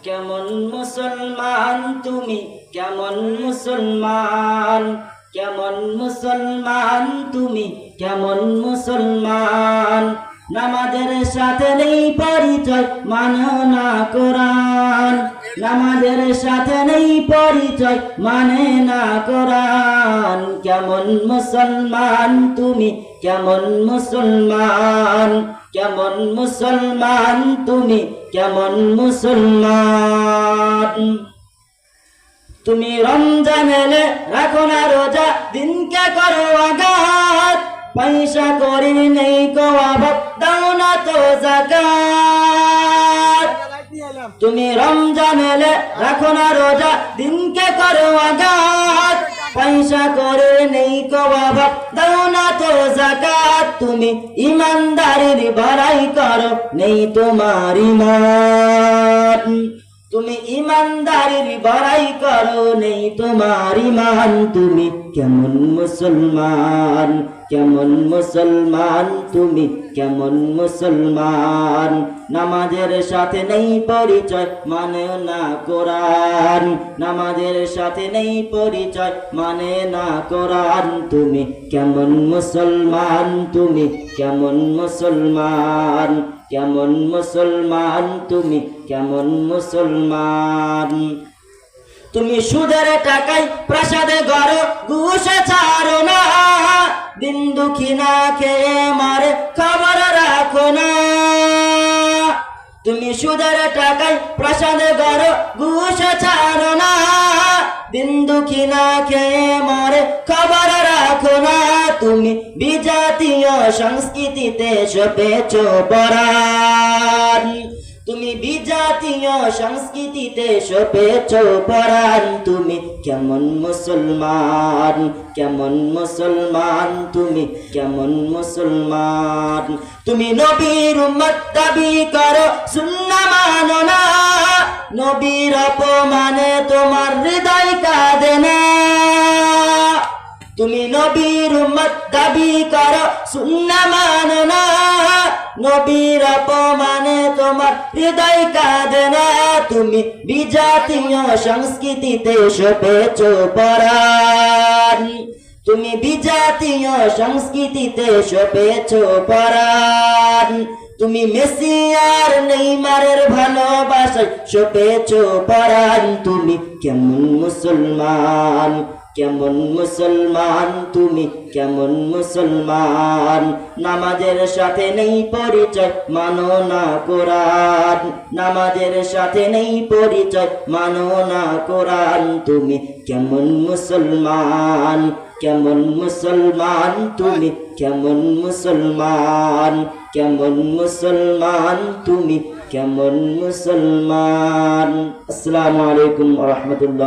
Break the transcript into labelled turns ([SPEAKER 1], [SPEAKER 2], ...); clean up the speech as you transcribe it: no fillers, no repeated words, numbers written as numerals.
[SPEAKER 1] কেমন মুসলমান তুমি, কেমন মুসলমান, কেমন মুসলমান তুমি, কেমন মুসলমান। নামাজের সাথে নেই পরিচয়, মানো না কোরআন। নামাজের সাথে নেই পরিচয়, মানে না কোরআন। কেমন মুসলমান তুমি, কেমন মুসলমান, কেমন মুসলমান তুমি, কেমন মুসলমান। তুমি রমজান এলে রাখো না রোজা, দিনকে করো আঘাত। পয়সা করি নেই কো অভাব, দাও না তো যাকাত। তুমি রমজান এলে রাখো না রোজা, দিনকে করো আঘাত। পয়সা করে নেই কো অভাব, দাও না তো যাকাত। তুমি ইমানদারির বড়াই করো, নেই তোমার ঈমান। তুমি ইমানদারির বড়াই করো, নেই তোমার ঈমান। তুমি কেমন মুসলমান, কেমন মুসলমান তুমি, কেমন মুসলমান। নামাজের সাথে নেই পরিচয়, মানে না কোরআন। নামাজের সাথে নেই পরিচয়, মানে না কোরআন। তুমি কেমন মুসলমান, তুমি কেমন মুসলমান, কেমন মুসলমান তুমি, কেমন মুসলমান। তুমি সুদের টাকায় প্রাসাদে গড়ো, ঘুষে ছাড়ো না। দিন দুঃখী না খেয়ে মারে, খবর রাখো না। তুমি সুদের টাকায় প্রাসাদে গড়ো, ঘুষে ছাড়ো না। দিন দুঃখী না খেয়ে মারে, খবর রাখো না। তুমি বিজাতীয় সংস্কৃতিতে সপেছ পরাণ। তুমি বিজাতীয় সংস্কৃতিতে সপেছ পরাণ। তুমি কেমন মুসলমান, কেমন মুসলমান তুমি, কেমন মুসলমান। তুমি নবীর উম্মত দাবি করো, সুন্নাহ মানো না। নবীর অপমানে তোমার হৃদয় কাঁদে না। তুমি নবীর উম্মত দাবি করো, সুন্নাহ মানো না। নবীর অপমানে তোমার হৃদয় কাঁদে না। তুমি বিজাতীয় সংস্কৃতিতে সপেছ পরাণ। তুমি বিজাতীয় সংস্কৃতিতে সপেছ পরাণ। তুমি মেসি আর নেইমারের ভালোবাসায় সপেছ পরাণ। তুমি কেমন মুসলমান, কেমন মুসলমান তুমি, কেমন মুসলমান। নামাজের সাথে নেই পরিচয়, মানো না কোরআন। নামাজের সাথে নেই পরিচয়, মানো না কোরআন। তুমি কেমন মুসলমান, কেমন মুসলমান তুমি, কেমন মুসলমান, কেমন মুসলমান তুমি, কেমন মুসলমান। আসসালামু আলাইকুম ওয়া রাহমাতুল্লাহ।